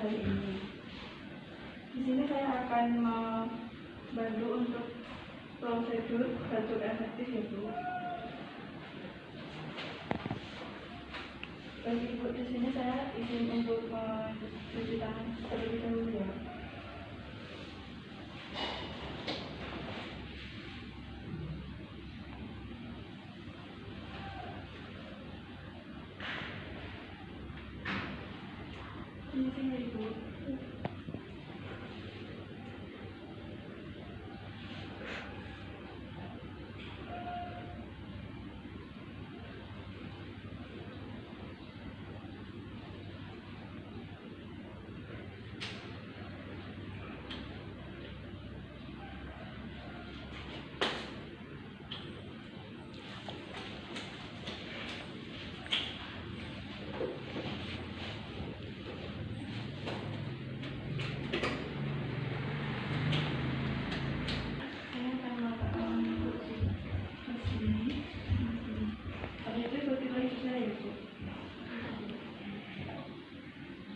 hari ini. Di sini saya akan membantu untuk prosedur batuk efektif ya Bu. Bagi Ibu di sini saya izin untuk mencuci tangan terlebih dahulu ya. Ini Ibu.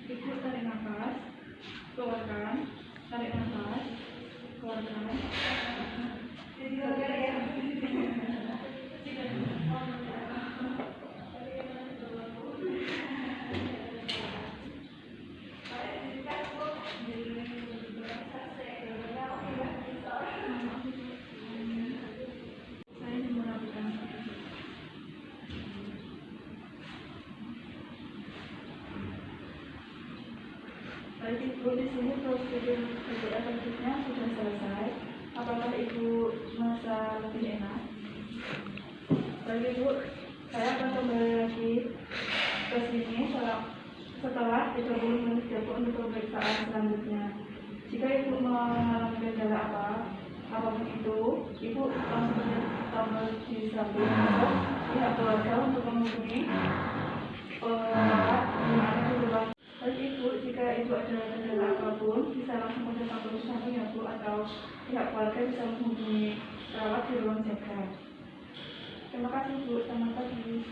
Ibu tarik nafas, keluarkan, tarik nafas, keluarkan. Baik Ibu, di sini prosedur batuk efektifnya sudah selesai. Apakah Ibu merasa lebih enak? Baik Ibu, saya akan kembali lagi ke sini setelah 30 menit ya Bu untuk pemeriksaan selanjutnya. Jika Ibu mengalami gejala apapun itu, Ibu langsung tekan tombol di samping pihak keluarga untuk menghubungi perawat di mana di ruang. Baik Ibu, jika Ibu ada kendala apapun, bisa langsung kontak perusahaan ya Bu, atau pihak keluarga bisa menghubungi perawat di ruang jaga. Terima kasih Bu, selamat pagi.